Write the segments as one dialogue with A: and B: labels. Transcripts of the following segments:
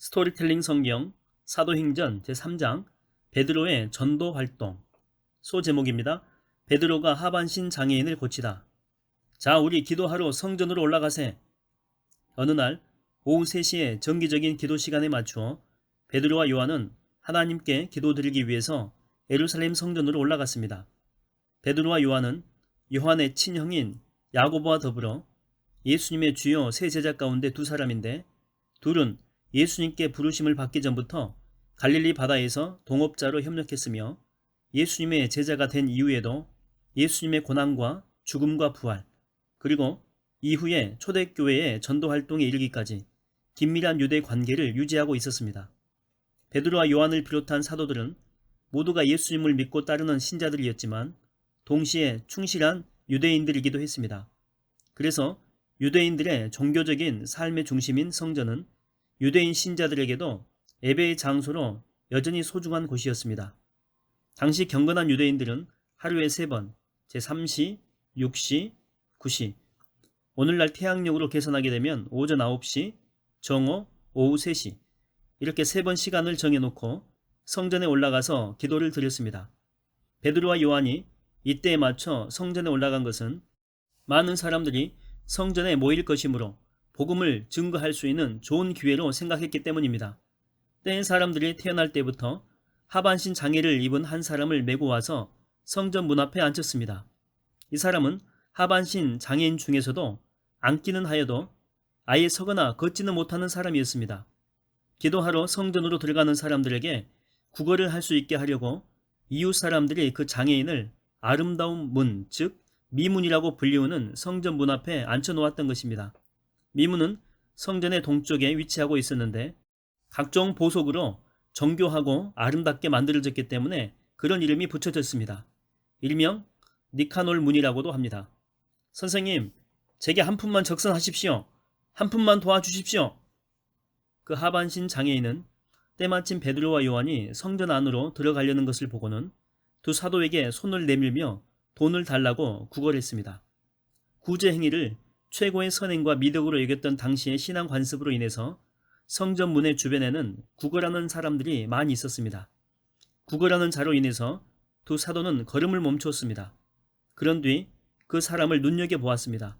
A: 스토리텔링 성경 사도행전 제3장 베드로의 전도 활동. 소제목입니다. 베드로가 하반신 장애인을 고치다. 자, 우리 기도하러 성전으로 올라가세. 어느 날 오후 3시에 정기적인 기도 시간에 맞추어 베드로와 요한은 하나님께 기도드리기 위해서 예루살렘 성전으로 올라갔습니다. 베드로와 요한은 요한의 친형인 야고보와 더불어 예수님의 주요 세 제자 가운데 두 사람인데, 둘은 예수님께 부르심을 받기 전부터 갈릴리 바다에서 동업자로 협력했으며 예수님의 제자가 된 이후에도 예수님의 고난과 죽음과 부활, 그리고 이후에 초대교회의 전도활동에 이르기까지 긴밀한 유대 관계를 유지하고 있었습니다. 베드로와 요한을 비롯한 사도들은 모두가 예수님을 믿고 따르는 신자들이었지만 동시에 충실한 유대인들이기도 했습니다. 그래서 유대인들의 종교적인 삶의 중심인 성전은 유대인 신자들에게도 예배의 장소로 여전히 소중한 곳이었습니다. 당시 경건한 유대인들은 하루에 3번, 제3시, 6시, 9시, 오늘날 태양력으로 계산하게 되면 오전 9시, 정오, 오후 3시, 이렇게 3번 시간을 정해놓고 성전에 올라가서 기도를 드렸습니다. 베드로와 요한이 이때에 맞춰 성전에 올라간 것은 많은 사람들이 성전에 모일 것이므로 복음을 증거할 수 있는 좋은 기회로 생각했기 때문입니다. 때의 사람들이 태어날 때부터 하반신 장애를 입은 한 사람을 메고 와서 성전 문 앞에 앉혔습니다. 이 사람은 하반신 장애인 중에서도 앉기는 하여도 아예 서거나 걷지는 못하는 사람이었습니다. 기도하러 성전으로 들어가는 사람들에게 구걸을 할 수 있게 하려고 이웃 사람들이 그 장애인을 아름다운 문, 즉 미문이라고 불리우는 성전 문 앞에 앉혀놓았던 것입니다. 미문은 성전의 동쪽에 위치하고 있었는데 각종 보석으로 정교하고 아름답게 만들어졌기 때문에 그런 이름이 붙여졌습니다. 일명 니카놀 문이라고도 합니다. 선생님, 제게 한 푼만 적선하십시오. 한 푼만 도와주십시오. 그 하반신 장애인은 때마침 베드로와 요한이 성전 안으로 들어가려는 것을 보고는 두 사도에게 손을 내밀며 돈을 달라고 구걸했습니다. 구제 행위를 최고의 선행과 미덕으로 여겼던 당시의 신앙 관습으로 인해서 성전 문의 주변에는 구걸하는 사람들이 많이 있었습니다. 구걸하는 자로 인해서 두 사도는 걸음을 멈추었습니다. 그런 뒤 그 사람을 눈여겨보았습니다.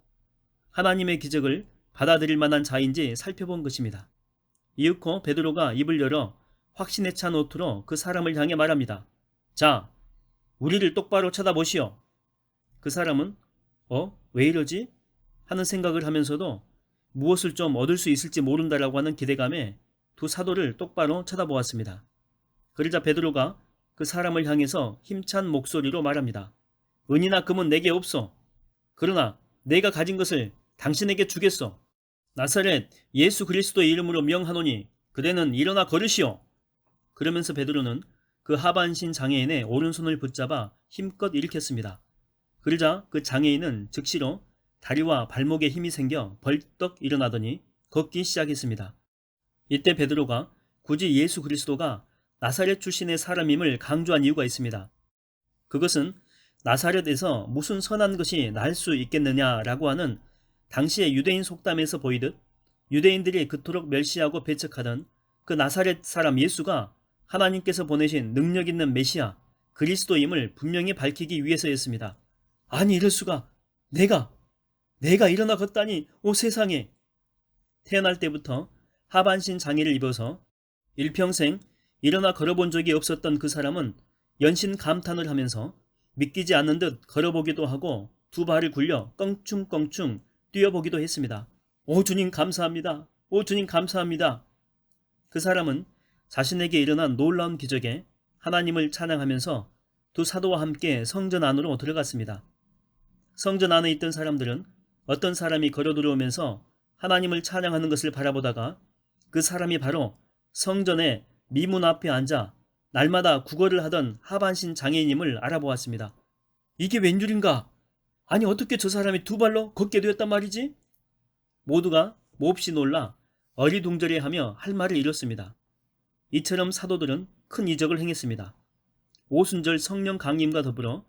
A: 하나님의 기적을 받아들일 만한 자인지 살펴본 것입니다. 이윽고 베드로가 입을 열어 확신에 찬 어투로 그 사람을 향해 말합니다. 자, 우리를 똑바로 쳐다보시오. 그 사람은 왜 이러지? 하는 생각을 하면서도 무엇을 좀 얻을 수 있을지 모른다라고 하는 기대감에 두 사도를 똑바로 쳐다보았습니다. 그러자 베드로가 그 사람을 향해서 힘찬 목소리로 말합니다. 은이나 금은 내게 없소. 그러나 내가 가진 것을 당신에게 주겠소. 나사렛 예수 그리스도의 이름으로 명하노니 그대는 일어나 걸으시오. 그러면서 베드로는 그 하반신 장애인의 오른손을 붙잡아 힘껏 일으켰습니다. 그러자 그 장애인은 즉시로 다리와 발목에 힘이 생겨 벌떡 일어나더니 걷기 시작했습니다. 이때 베드로가 굳이 예수 그리스도가 나사렛 출신의 사람임을 강조한 이유가 있습니다. 그것은 나사렛에서 무슨 선한 것이 날 수 있겠느냐라고 하는 당시의 유대인 속담에서 보이듯 유대인들이 그토록 멸시하고 배척하던 그 나사렛 사람 예수가 하나님께서 보내신 능력 있는 메시아 그리스도임을 분명히 밝히기 위해서였습니다. 아니, 이럴 수가. 내가 일어나 걷다니. 오 세상에. 태어날 때부터 하반신 장애를 입어서 일평생 일어나 걸어본 적이 없었던 그 사람은 연신 감탄을 하면서 믿기지 않는 듯 걸어보기도 하고 두 발을 굴려 껑충껑충 뛰어보기도 했습니다. 오 주님 감사합니다. 오 주님 감사합니다. 그 사람은 자신에게 일어난 놀라운 기적에 하나님을 찬양하면서 두 사도와 함께 성전 안으로 들어갔습니다. 성전 안에 있던 사람들은 어떤 사람이 걸어 들어오면서 하나님을 찬양하는 것을 바라보다가 그 사람이 바로 성전의 미문 앞에 앉아 날마다 구걸을 하던 하반신 장애인임을 알아보았습니다. 이게 웬일인가? 아니, 어떻게 저 사람이 두 발로 걷게 되었단 말이지? 모두가 몹시 놀라 어리둥절해하며 할 말을 잃었습니다. 이처럼 사도들은 큰 이적을 행했습니다. 오순절 성령 강림과 더불어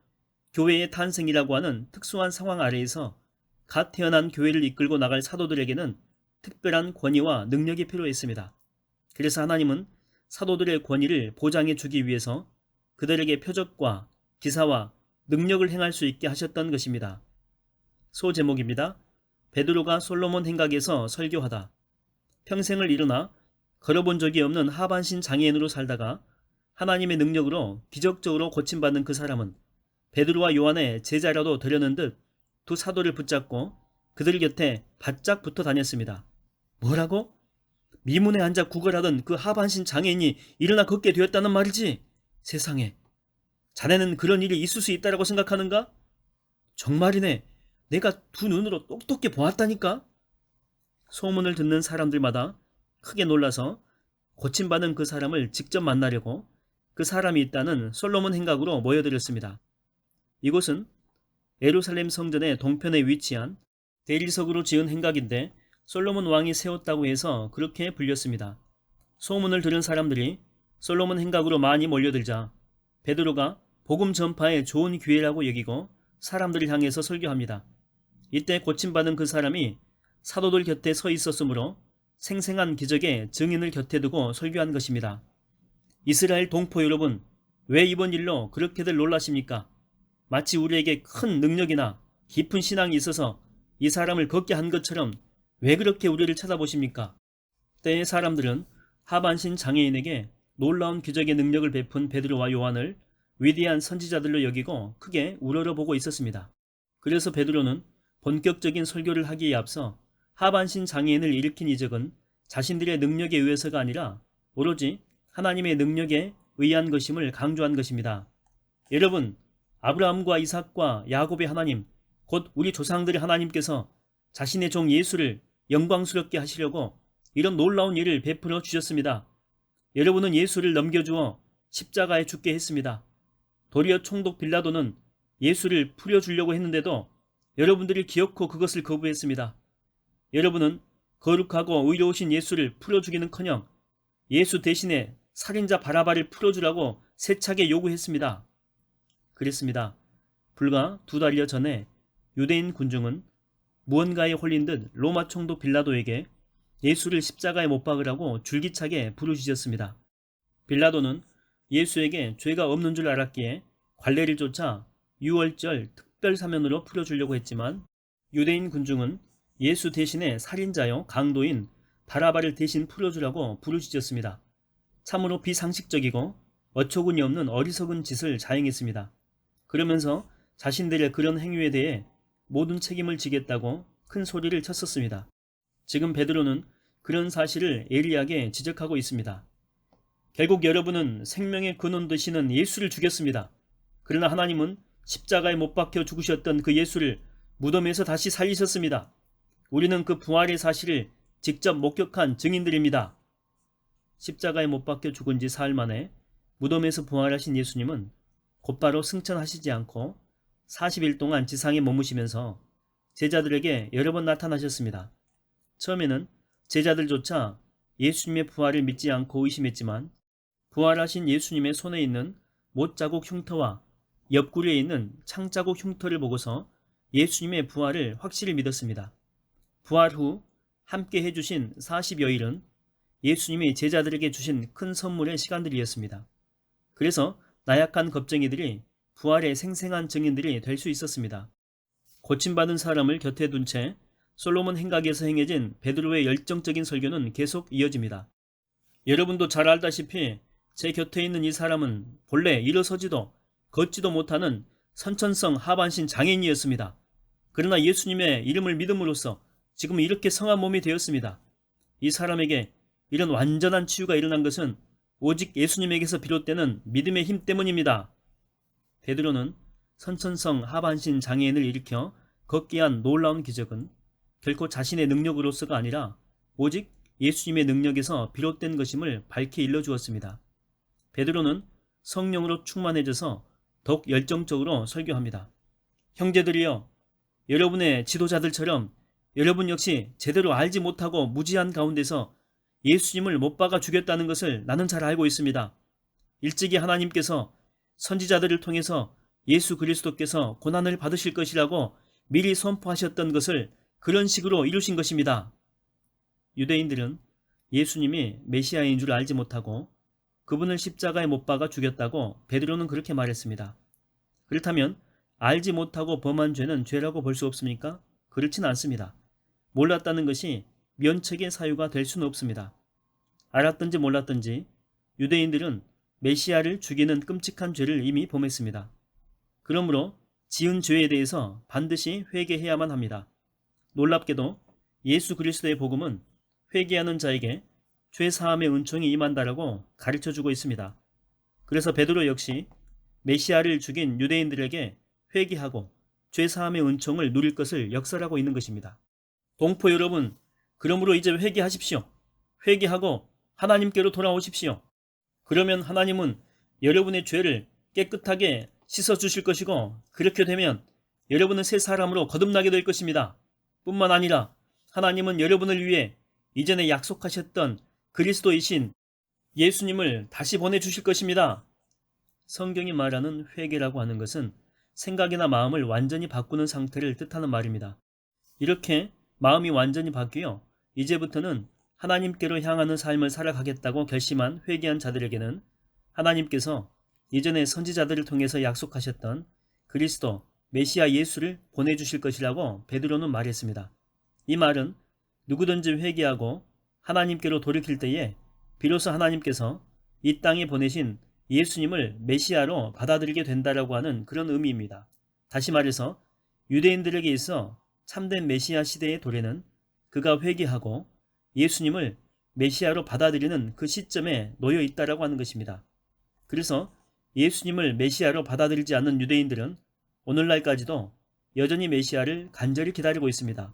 A: 교회의 탄생이라고 하는 특수한 상황 아래에서 갓 태어난 교회를 이끌고 나갈 사도들에게는 특별한 권위와 능력이 필요했습니다. 그래서 하나님은 사도들의 권위를 보장해 주기 위해서 그들에게 표적과 기사와 능력을 행할 수 있게 하셨던 것입니다. 소제목입니다. 베드로가 솔로몬 행각에서 설교하다. 평생을 일어나 걸어본 적이 없는 하반신 장애인으로 살다가 하나님의 능력으로 기적적으로 고침받는 그 사람은 베드로와 요한의 제자라도 되려는 듯 두 사도를 붙잡고 그들 곁에 바짝 붙어 다녔습니다. 뭐라고? 미문에 앉아 구걸하던 그 하반신 장애인이 일어나 걷게 되었다는 말이지? 세상에. 자네는 그런 일이 있을 수 있다라고 생각하는가? 정말이네. 내가 두 눈으로 똑똑히 보았다니까? 소문을 듣는 사람들마다 크게 놀라서 고침받은 그 사람을 직접 만나려고 그 사람이 있다는 솔로몬 행각으로 모여들었습니다. 이곳은 예루살렘 성전의 동편에 위치한 대리석으로 지은 행각인데 솔로몬 왕이 세웠다고 해서 그렇게 불렸습니다. 소문을 들은 사람들이 솔로몬 행각으로 많이 몰려들자 베드로가 복음 전파에 좋은 기회라고 여기고 사람들을 향해서 설교합니다. 이때 고침받은 그 사람이 사도들 곁에 서 있었으므로 생생한 기적의 증인을 곁에 두고 설교한 것입니다. 이스라엘 동포 여러분, 왜 이번 일로 그렇게들 놀라십니까? 마치 우리에게 큰 능력이나 깊은 신앙이 있어서 이 사람을 걷게 한 것처럼 왜 그렇게 우리를 쳐다보십니까? 때의 사람들은 하반신 장애인에게 놀라운 기적의 능력을 베푼 베드로와 요한을 위대한 선지자들로 여기고 크게 우러러보고 있었습니다. 그래서 베드로는 본격적인 설교를 하기에 앞서 하반신 장애인을 일으킨 이적은 자신들의 능력에 의해서가 아니라 오로지 하나님의 능력에 의한 것임을 강조한 것입니다. 여러분, 아브라함과 이삭과 야곱의 하나님, 곧 우리 조상들의 하나님께서 자신의 종 예수를 영광스럽게 하시려고 이런 놀라운 일을 베풀어 주셨습니다. 여러분은 예수를 넘겨주어 십자가에 죽게 했습니다. 도리어 총독 빌라도는 예수를 풀어주려고 했는데도 여러분들이 기어코 그것을 거부했습니다. 여러분은 거룩하고 의로우신 예수를 풀어주기는커녕 예수 대신에 살인자 바라바를 풀어주라고 세차게 요구했습니다. 그랬습니다. 불과 2달여 전에 유대인 군중은 무언가에 홀린 듯 로마 총독 빌라도에게 예수를 십자가에 못 박으라고 줄기차게 부르짖었습니다. 빌라도는 예수에게 죄가 없는 줄 알았기에 관례를 쫓아 유월절 특별 사면으로 풀어주려고 했지만 유대인 군중은 예수 대신에 살인자요 강도인 바라바를 대신 풀어주라고 부르짖었습니다. 참으로 비상식적이고 어처구니 없는 어리석은 짓을 자행했습니다. 그러면서 자신들의 그런 행위에 대해 모든 책임을 지겠다고 큰 소리를 쳤었습니다. 지금 베드로는 그런 사실을 예리하게 지적하고 있습니다. 결국 여러분은 생명의 근원 되시는 예수를 죽였습니다. 그러나 하나님은 십자가에 못 박혀 죽으셨던 그 예수를 무덤에서 다시 살리셨습니다. 우리는 그 부활의 사실을 직접 목격한 증인들입니다. 십자가에 못 박혀 죽은 지 사흘 만에 무덤에서 부활하신 예수님은 곧바로 승천하시지 않고 40일 동안 지상에 머무시면서 제자들에게 여러 번 나타나셨습니다. 처음에는 제자들조차 예수님의 부활을 믿지 않고 의심했지만 부활하신 예수님의 손에 있는 못자국 흉터와 옆구리에 있는 창자국 흉터를 보고서 예수님의 부활을 확실히 믿었습니다. 부활 후 함께 해주신 40여일은 예수님이 제자들에게 주신 큰 선물의 시간들이었습니다. 그래서 나약한 겁쟁이들이 부활의 생생한 증인들이 될 수 있었습니다. 고침받은 사람을 곁에 둔 채 솔로몬 행각에서 행해진 베드로의 열정적인 설교는 계속 이어집니다. 여러분도 잘 알다시피 제 곁에 있는 이 사람은 본래 일어서지도 걷지도 못하는 선천성 하반신 장애인이었습니다. 그러나 예수님의 이름을 믿음으로써 지금 이렇게 성한 몸이 되었습니다. 이 사람에게 이런 완전한 치유가 일어난 것은 오직 예수님에게서 비롯되는 믿음의 힘 때문입니다. 베드로는 선천성 하반신 장애인을 일으켜 걷게 한 놀라운 기적은 결코 자신의 능력으로서가 아니라 오직 예수님의 능력에서 비롯된 것임을 밝히 일러주었습니다. 베드로는 성령으로 충만해져서 더욱 열정적으로 설교합니다. 형제들이여, 여러분의 지도자들처럼 여러분 역시 제대로 알지 못하고 무지한 가운데서 예수님을 못 박아 죽였다는 것을 나는 잘 알고 있습니다. 일찍이 하나님께서 선지자들을 통해서 예수 그리스도께서 고난을 받으실 것이라고 미리 선포하셨던 것을 그런 식으로 이루신 것입니다. 유대인들은 예수님이 메시아인 줄 알지 못하고 그분을 십자가에 못 박아 죽였다고 베드로는 그렇게 말했습니다. 그렇다면 알지 못하고 범한 죄는 죄라고 볼 수 없습니까? 그렇진 않습니다. 몰랐다는 것이 면책의 사유가 될 수는 없습니다. 알았든지 몰랐든지 유대인들은 메시아를 죽이는 끔찍한 죄를 이미 범했습니다. 그러므로 지은 죄에 대해서 반드시 회개해야만 합니다. 놀랍게도 예수 그리스도의 복음은 회개하는 자에게 죄 사함의 은총이 임한다라고 가르쳐주고 있습니다. 그래서 베드로 역시 메시아를 죽인 유대인들에게 회개하고 죄 사함의 은총을 누릴 것을 역설하고 있는 것입니다. 동포 여러분, 그러므로 이제 회개하십시오. 회개하고 하나님께로 돌아오십시오. 그러면 하나님은 여러분의 죄를 깨끗하게 씻어주실 것이고, 그렇게 되면 여러분은 새 사람으로 거듭나게 될 것입니다. 뿐만 아니라 하나님은 여러분을 위해 이전에 약속하셨던 그리스도이신 예수님을 다시 보내주실 것입니다. 성경이 말하는 회개라고 하는 것은 생각이나 마음을 완전히 바꾸는 상태를 뜻하는 말입니다. 이렇게 마음이 완전히 바뀌어 이제부터는 하나님께로 향하는 삶을 살아가겠다고 결심한 회개한 자들에게는 하나님께서 이전에 선지자들을 통해서 약속하셨던 그리스도 메시아 예수를 보내주실 것이라고 베드로는 말했습니다. 이 말은 누구든지 회개하고 하나님께로 돌이킬 때에 비로소 하나님께서 이 땅에 보내신 예수님을 메시아로 받아들이게 된다라고 하는 그런 의미입니다. 다시 말해서 유대인들에게 있어 참된 메시아 시대의 도래는 그가 회개하고 예수님을 메시아로 받아들이는 그 시점에 놓여 있다라고 하는 것입니다. 그래서 예수님을 메시아로 받아들이지 않는 유대인들은 오늘날까지도 여전히 메시아를 간절히 기다리고 있습니다.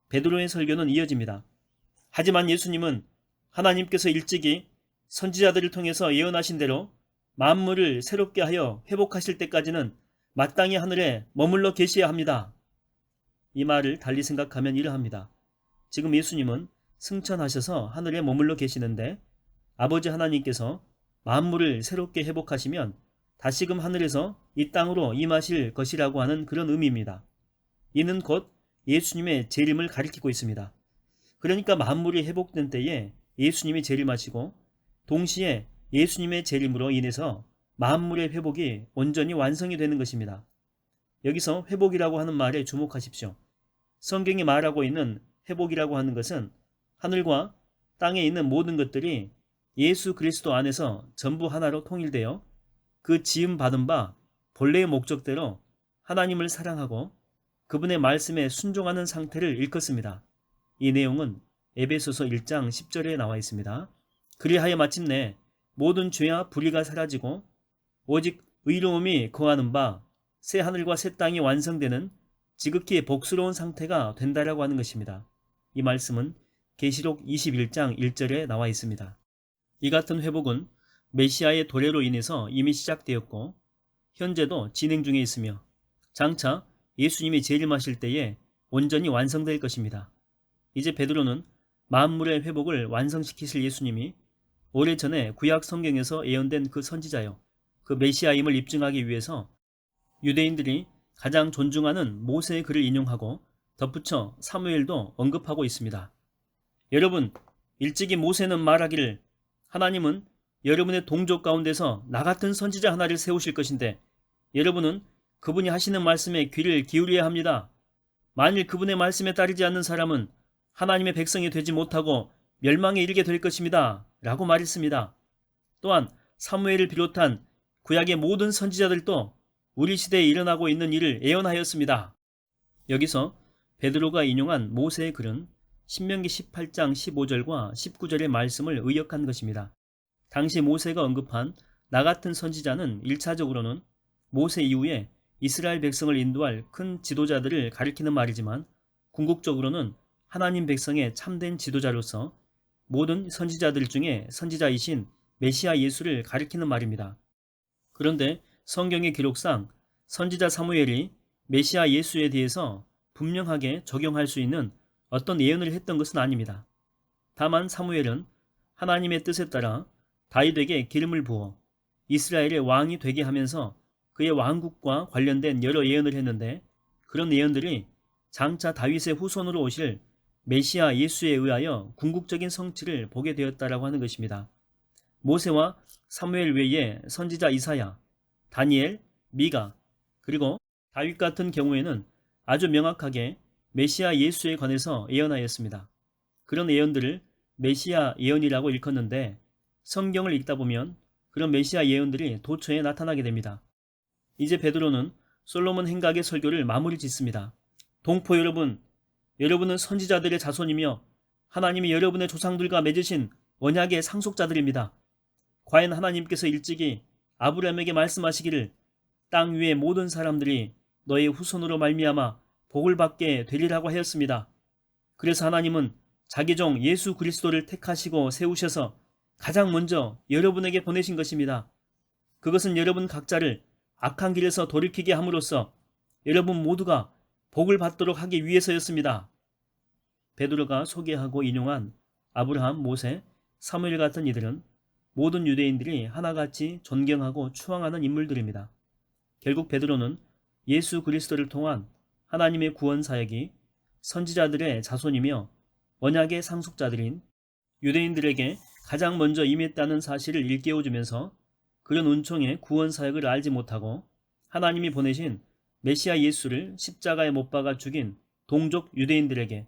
A: 베드로의 설교는 이어집니다. 하지만 예수님은 하나님께서 일찍이 선지자들을 통해서 예언하신 대로 만물을 새롭게 하여 회복하실 때까지는 마땅히 하늘에 머물러 계셔야 합니다. 이 말을 달리 생각하면 이러합니다. 지금 예수님은 승천하셔서 하늘에 머물러 계시는데 아버지 하나님께서 만물을 새롭게 회복하시면 다시금 하늘에서 이 땅으로 임하실 것이라고 하는 그런 의미입니다. 이는 곧 예수님의 재림을 가리키고 있습니다. 그러니까 만물이 회복된 때에 예수님이 재림하시고 동시에 예수님의 재림으로 인해서 만물의 회복이 온전히 완성이 되는 것입니다. 여기서 회복이라고 하는 말에 주목하십시오. 성경이 말하고 있는 회복이라고 하는 것은 하늘과 땅에 있는 모든 것들이 예수 그리스도 안에서 전부 하나로 통일되어 그 지음받은 바 본래의 목적대로 하나님을 사랑하고 그분의 말씀에 순종하는 상태를 일컫습니다. 이 내용은 에베소서 1장 10절에 나와 있습니다. 그리하여 마침내 모든 죄와 불의가 사라지고 오직 의로움이 거하는 바 새 하늘과 새 땅이 완성되는 지극히 복스러운 상태가 된다라고 하는 것입니다. 이 말씀은 계시록 21장 1절에 나와 있습니다. 이 같은 회복은 메시아의 도래로 인해서 이미 시작되었고 현재도 진행 중에 있으며 장차 예수님이 재림하실 때에 온전히 완성될 것입니다. 이제 베드로는 만물의 회복을 완성시키실 예수님이 오래전에 구약 성경에서 예언된 그 선지자요, 그 메시아임을 입증하기 위해서 유대인들이 가장 존중하는 모세의 글을 인용하고 덧붙여 사무엘도 언급하고 있습니다. 여러분, 일찍이 모세는 말하기를 하나님은 여러분의 동족 가운데서 나 같은 선지자 하나를 세우실 것인데 여러분은 그분이 하시는 말씀에 귀를 기울여야 합니다. 만일 그분의 말씀에 따르지 않는 사람은 하나님의 백성이 되지 못하고 멸망에 이르게 될 것입니다. 라고 말했습니다. 또한 사무엘을 비롯한 구약의 모든 선지자들도 우리 시대에 일어나고 있는 일을 예언하였습니다. 여기서 베드로가 인용한 모세의 글은 신명기 18장 15절과 19절의 말씀을 의역한 것입니다. 당시 모세가 언급한 나 같은 선지자는 1차적으로는 모세 이후에 이스라엘 백성을 인도할 큰 지도자들을 가리키는 말이지만 궁극적으로는 하나님 백성의 참된 지도자로서 모든 선지자들 중에 선지자이신 메시아 예수를 가리키는 말입니다. 그런데 성경의 기록상 선지자 사무엘이 메시아 예수에 대해서 분명하게 적용할 수 있는 어떤 예언을 했던 것은 아닙니다. 다만 사무엘은 하나님의 뜻에 따라 다윗에게 기름을 부어 이스라엘의 왕이 되게 하면서 그의 왕국과 관련된 여러 예언을 했는데 그런 예언들이 장차 다윗의 후손으로 오실 메시아 예수에 의하여 궁극적인 성취를 보게 되었다라고 하는 것입니다. 모세와 사무엘 외에 선지자 이사야, 다니엘, 미가, 그리고 다윗 같은 경우에는 아주 명확하게 메시아 예수에 관해서 예언하였습니다. 그런 예언들을 메시아 예언이라고 일컫는데 성경을 읽다 보면 그런 메시아 예언들이 도처에 나타나게 됩니다. 이제 베드로는 솔로몬 행각의 설교를 마무리 짓습니다. 동포 여러분, 여러분은 선지자들의 자손이며 하나님이 여러분의 조상들과 맺으신 언약의 상속자들입니다. 과연 하나님께서 일찍이 아브라함에게 말씀하시기를 땅 위의 모든 사람들이 너의 후손으로 말미암아 복을 받게 되리라고 하였습니다. 그래서 하나님은 자기 종 예수 그리스도를 택하시고 세우셔서 가장 먼저 여러분에게 보내신 것입니다. 그것은 여러분 각자를 악한 길에서 돌이키게 함으로써 여러분 모두가 복을 받도록 하기 위해서였습니다. 베드로가 소개하고 인용한 아브라함, 모세, 사무엘 같은 이들은 모든 유대인들이 하나같이 존경하고 추앙하는 인물들입니다. 결국 베드로는 예수 그리스도를 통한 하나님의 구원 사역이 선지자들의 자손이며 언약의 상속자들인 유대인들에게 가장 먼저 임했다는 사실을 일깨워주면서 그런 은총의 구원 사역을 알지 못하고 하나님이 보내신 메시아 예수를 십자가에 못 박아 죽인 동족 유대인들에게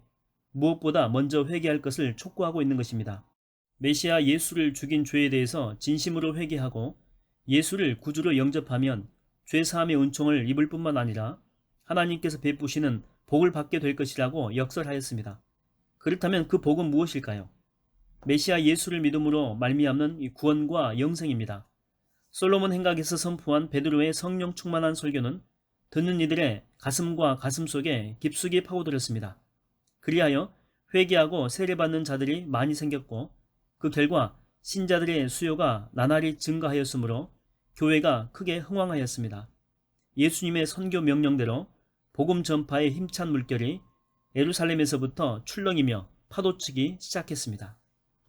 A: 무엇보다 먼저 회개할 것을 촉구하고 있는 것입니다. 메시아 예수를 죽인 죄에 대해서 진심으로 회개하고 예수를 구주로 영접하면 죄사함의 은총을 입을 뿐만 아니라 하나님께서 베푸시는 복을 받게 될 것이라고 역설하였습니다. 그렇다면 그 복은 무엇일까요? 메시아 예수를 믿음으로 말미암는 이 구원과 영생입니다. 솔로몬 행각에서 선포한 베드로의 성령 충만한 설교는 듣는 이들의 가슴과 가슴 속에 깊숙이 파고들었습니다. 그리하여 회개하고 세례받는 자들이 많이 생겼고 그 결과 신자들의 수요가 나날이 증가하였으므로 교회가 크게 흥왕하였습니다. 예수님의 선교 명령대로 복음 전파의 힘찬 물결이 예루살렘에서부터 출렁이며 파도치기 시작했습니다.